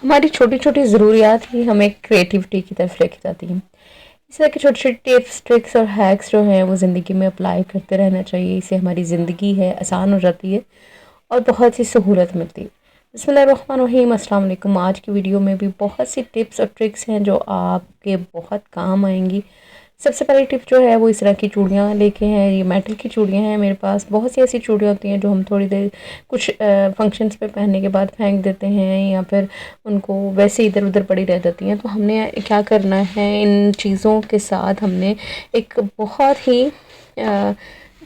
हमारी छोटी छोटी ज़रूरियात ही हमें क्रिएटिविटी की तरफ लेके जाती हैं। इस तरह के छोटे छोटे टिप्स ट्रिक्स और हैक्स जो हैं वो ज़िंदगी में अप्लाई करते रहना चाहिए। इससे हमारी ज़िंदगी है आसान हो जाती है और बहुत सी सहूलत मिलती है। बिस्मिल्लाहिर्रहमानिर्रहीम, अस्सलाम वालेकुम। आज की वीडियो में भी बहुत सी टिप्स और ट्रिक्स हैं जो आपके बहुत काम आएंगी। सबसे पहली टिप जो है वो इस तरह की चूड़ियाँ लेके हैं। ये मेटल की चूड़ियाँ हैं मेरे पास। बहुत सी ऐसी चूड़ियाँ होती हैं जो हम थोड़ी देर कुछ फंक्शंस पे पहनने के बाद फेंक देते हैं या फिर उनको वैसे इधर उधर पड़ी रह जाती हैं। तो हमने क्या करना है, इन चीज़ों के साथ हमने एक बहुत ही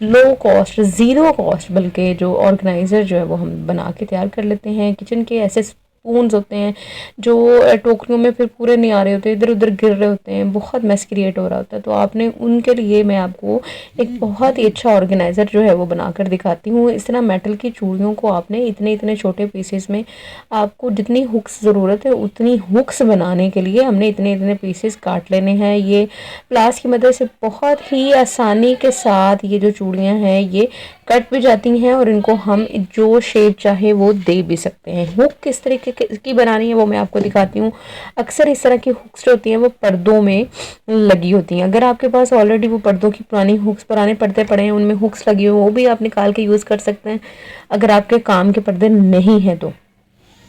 लो कॉस्ट, ज़ीरो कॉस्ट बल्कि जो ऑर्गेनाइज़र जो है वो हम बना के तैयार कर लेते हैं। किचन के ऐसे स्पून्स होते हैं जो टोकरियों में फिर पूरे नहीं आ रहे होते, इधर उधर गिर रहे होते हैं, बहुत मेस क्रिएट हो रहा होता है। तो आपने उनके लिए मैं आपको एक बहुत ही अच्छा ऑर्गेनाइज़र जो है वो बनाकर दिखाती हूँ। इस तरह मेटल की चूड़ियों को आपने इतने इतने छोटे पीसेस में, आपको जितनी हुक्स ज़रूरत है उतनी हुक्स बनाने के लिए हमने इतने इतने पीसेस काट लेने हैं। ये प्लास की मदद से बहुत ही आसानी के साथ ये जो चूड़ियाँ हैं ये कट भी जाती हैं और इनको हम जो शेप चाहे वो दे भी सकते हैं। हुक किस तरीके की बनानी है वो मैं आपको दिखाती हूँ। अक्सर इस तरह की हुक्स जो होती हैं वो पर्दों में लगी होती हैं। अगर आपके पास ऑलरेडी वो पर्दों की पुरानी हुक्स, पुराने पर्दे पड़े हैं, उनमें हुक्स लगी हुई, वो भी आप निकाल के यूज़ कर सकते हैं। अगर आपके काम के पर्दे नहीं हैं तो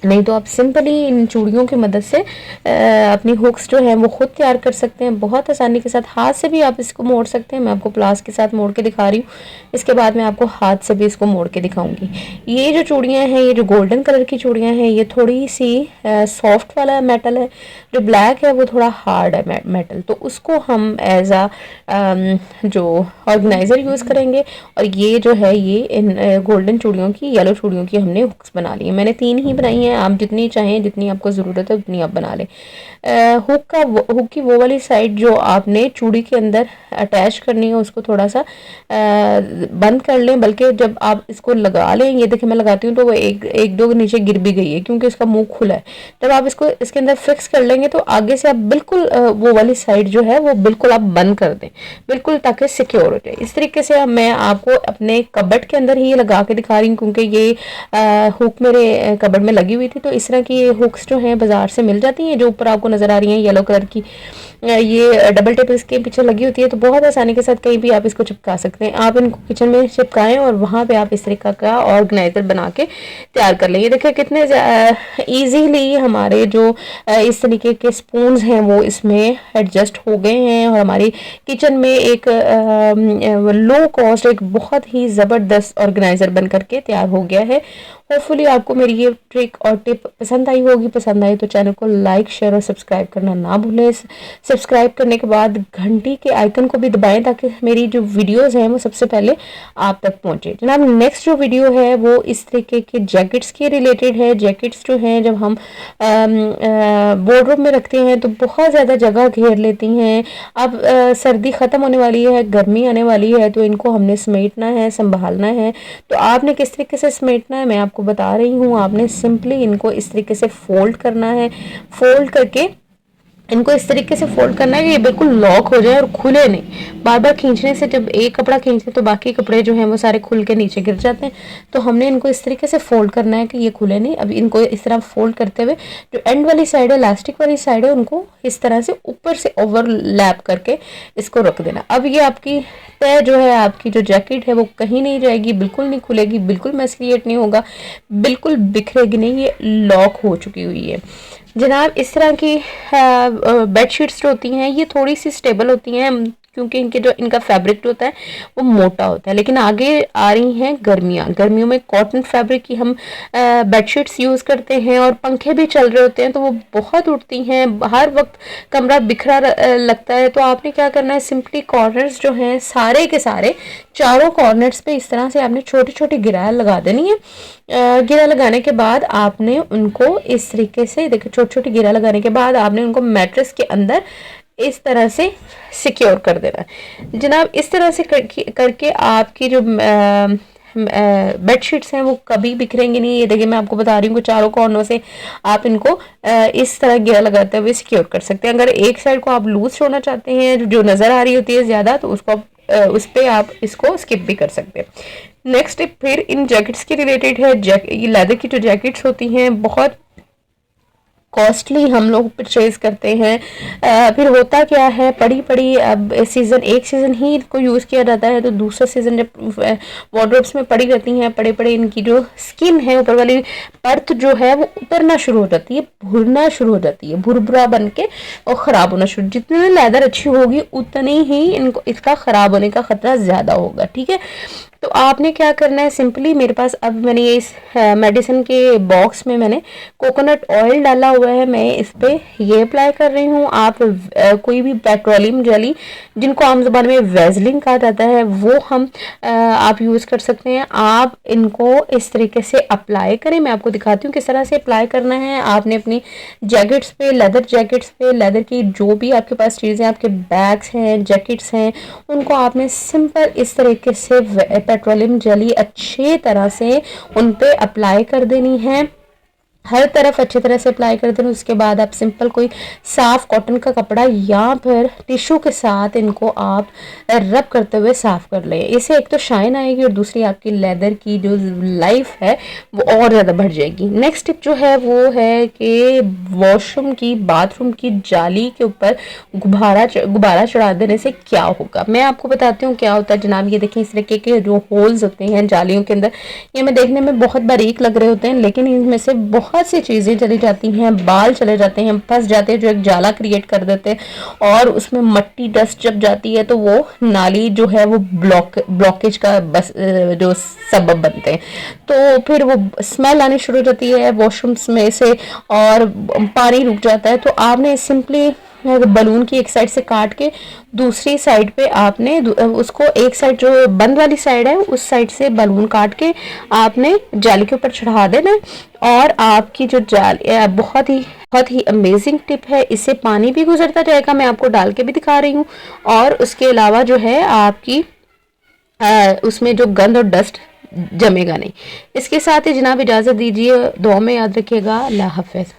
नहीं तो आप सिंपली इन चूड़ियों की मदद से अपनी हुक्स जो है वो खुद तैयार कर सकते हैं बहुत आसानी के साथ। हाथ से भी आप इसको मोड़ सकते हैं। मैं आपको प्लास के साथ मोड़ के दिखा रही हूँ, इसके बाद मैं आपको हाथ से भी इसको मोड़ के दिखाऊंगी। ये जो चूड़ियाँ हैं, ये जो गोल्डन कलर की चूड़ियाँ हैं, ये थोड़ी सी सॉफ्ट वाला मेटल है। जो ब्लैक है वो थोड़ा हार्ड है मेटल, तो उसको हम एज आ जो ऑर्गेनाइज़र यूज़ करेंगे। और ये जो है ये इन गोल्डन चूड़ियों की, येलो चूड़ियों की हमने हुक्स बना ली है। मैंने 3 ही बनाई हैं, आप जितनी चाहें, जितनी आपको ज़रूरत है उतनी आप बना लें। हुक की वो वाली साइड जो आपने चूड़ी के अंदर अटैच करनी है उसको थोड़ा सा बंद कर लें। बल्कि जब आप इसको लगा लें, ये देखिए मैं लगाती हूँ तो वो एक दो नीचे गिर भी गई है क्योंकि इसका मुंह खुला है। जब आप इसको इसके अंदर फिक्स कर लेंगे तो आगे से आप बिल्कुल वो वाली साइड जो है वो बिल्कुल आप बंद कर दें, बिल्कुल, ताकि सिक्योर हो जाए। इस तरीके से अब मैं आपको अपने कबर्ड के अंदर ही लगा के दिखा रही हूँ क्योंकि ये हुक मेरे कबर्ड में लगी हुई थी। तो इस तरह की हुक्स जो हैं बाजार से मिल जाती हैं, जो ऊपर आपको नज़र आ रही हैं येलो कलर की। ये डबल टेप इसके पीछे लगी होती है, तो बहुत आसानी के साथ कहीं भी आप इसको चिपका सकते हैं। आप इनको किचन में चिपकाएं और वहाँ पे आप इस तरीके का ऑर्गेनाइजर बना के तैयार कर लें। ये देखिए कितने ईजीली हमारे जो इस तरीके के स्पून्स हैं वो इसमें एडजस्ट हो गए हैं और हमारी किचन में एक लो कॉस्ट, एक बहुत ही ज़बरदस्त ऑर्गेनाइज़र बन करके तैयार हो गया है। होपफुली आपको मेरी ये ट्रिक और टिप पसंद आई होगी। पसंद आई तो चैनल को लाइक, शेयर और सब्सक्राइब करना ना भूलें। सब्सक्राइब करने के बाद घंटी के आइकन को भी दबाएं ताकि मेरी जो वीडियोस हैं वो सबसे पहले आप तक पहुंचे। जनाब, नेक्स्ट जो वीडियो है वो इस तरीके के जैकेट्स के रिलेटेड है। जैकेट्स जो हैं जब हम वार्डरोब में रखते हैं तो बहुत ज़्यादा जगह घेर लेती हैं। अब सर्दी ख़त्म होने वाली है, गर्मी आने वाली है, तो इनको हमने समेटना है, संभालना है। तो आपने किस तरीके से समेटना है मैं आपको बता रही हूँ। आपने सिंपली इनको इस तरीके से फोल्ड करना है। फोल्ड करके इनको इस तरीके से फोल्ड करना है कि ये बिल्कुल लॉक हो जाए और खुले नहीं। बार बार खींचने से, जब एक कपड़ा खींचते तो बाकी कपड़े जो हैं वो सारे खुल के नीचे गिर जाते हैं। तो हमने इनको इस तरीके से फोल्ड करना है कि ये खुले नहीं। अब इनको इस तरह फोल्ड करते हुए जो एंड वाली साइड है, इलास्टिक वाली साइड है, उनको इस तरह से ऊपर से ओवरलैप करके इसको रख देना। अब ये आपकी तय जो है, आपकी जो जैकेट है वो कहीं नहीं जाएगी, बिल्कुल नहीं खुलेगी, बिल्कुल मैस क्रिएट नहीं होगा, बिल्कुल बिखरेगी नहीं, ये लॉक हो चुकी हुई है। जनाब, इस तरह की बेडशीट्स जो होती हैं ये थोड़ी सी स्टेबल होती हैं क्योंकि इनका फैब्रिक जो होता है वो मोटा होता है। लेकिन आगे आ रही हैं गर्मियाँ। गर्मियों में कॉटन फैब्रिक की हम बेडशीट्स यूज़ करते हैं और पंखे भी चल रहे होते हैं तो वो बहुत उड़ती हैं, हर वक्त कमरा बिखरा लगता है। तो आपने क्या करना है, सिंपली कॉर्नर्स जो हैं सारे के सारे, चारों कॉर्नर्स पे इस तरह से आपने छोटी छोटी गिराया लगा देनी है। गिरा लगाने के बाद आपने उनको इस तरीके से, देखिए छोटी छोटी गिरा लगाने के बाद आपने उनको मैट्रेस के अंदर इस तरह से सिक्योर कर देना है। जनाब, इस तरह से करके आपकी जो बेडशीट्स हैं वो कभी बिखरेंगे नहीं। ये देखिए मैं आपको बता रही हूँ कि चारों कॉर्नरों से आप इनको इस तरह गिरा लगाते हुए सिक्योर कर सकते हैं। अगर एक साइड को आप लूज छोड़ना चाहते हैं जो नज़र आ रही होती है ज़्यादा, तो उसको उस पर आप इसको स्किप भी कर सकते हैं। नेक्स्ट फिर इन जैकेट्स के रिलेटेड है। ये लेदर की जो जैकेट्स होती हैं बहुत कॉस्टली हम लोग परचेज करते हैं। फिर होता क्या है, पड़ी पड़ी अब सीज़न, एक सीज़न ही इनको यूज़ किया जाता है, तो दूसरा सीज़न जब वार्डरोब्स में पड़ी रहती हैं, पड़े पड़े इनकी जो स्किन है, ऊपर वाली परत जो है वो उतरना शुरू हो जाती है, भुरना शुरू हो जाती है, भुरभुरा बन के और ख़राब होना शुरू। जितनी लेदर अच्छी होगी उतनी ही इनको इसका ख़राब होने का ख़तरा ज़्यादा होगा, ठीक है। तो आपने क्या करना है, सिंपली मेरे पास अब मैंने ये इस मेडिसिन के बॉक्स में मैंने कोकोनट ऑयल डाला हुआ है, मैं इस पे ये अप्लाई कर रही हूँ। आप कोई भी पेट्रोलियम जेली, जिनको आम ज़बान में वेजलिन कहा जाता है, वो हम आप यूज़ कर सकते हैं। आप इनको इस तरीके से अप्लाई करें, मैं आपको दिखाती हूँ किस तरह से अप्लाई करना है। आपने अपनी जैकेट्स पे, लेदर जैकेट्स पे, लेदर की जो भी आपके पास चीज़ें, आपके बैग्स हैं, जैकेट्स हैं, उनको आपने सिंपल इस तरीके से पेट्रोलियम जेली अच्छी तरह से उन पे अप्लाई कर देनी है, हर तरफ अच्छी तरह से अप्लाई कर देना। उसके बाद आप सिंपल कोई साफ़ कॉटन का कपड़ा या फिर टिश्यू के साथ इनको आप रब करते हुए साफ़ कर लें। इससे एक तो शाइन आएगी और दूसरी आपकी लेदर की जो लाइफ है वो और ज़्यादा बढ़ जाएगी। नेक्स्ट टिप जो है वो है कि वॉशरूम की, बाथरूम की जाली के ऊपर गुब्बारा चढ़ा देने से क्या होगा, मैं आपको बताती हूँ क्या होता है जनाब। ये देखिए, इस तरीके के जो होल्स होते हैं जालियों के अंदर, ये मैं देखने में बहुत बारीक लग रहे होते हैं, लेकिन इनमें से बहुत सी चीज़ें चली जाती हैं, बाल चले जाते हैं, फंस जाते हैं, जो एक जाला क्रिएट कर देते हैं। और उसमें मट्टी, डस्ट जब जाती है तो वो नाली जो है वो ब्लॉकेज का बस जो सबब बनते हैं, तो फिर वो स्मेल आनी शुरू हो जाती है वॉशरूम्स में से और पानी रुक जाता है। तो आपने सिंपली बलून की एक साइड से काट के दूसरी साइड पे आपने उसको, एक साइड जो बंद वाली साइड है उस साइड से बलून काट के आपने जाली के ऊपर चढ़ा देना है। और आपकी जो जाली बहुत ही अमेजिंग टिप है, इससे पानी भी गुजरता जाएगा, मैं आपको डाल के भी दिखा रही हूँ। और उसके अलावा जो है आपकी उसमें जो गंद और डस्ट जमेगा नहीं। इसके साथ ही जनाब इजाज़त दीजिए, दुआ में याद रखिएगा। अल्लाह हाफ़िज़।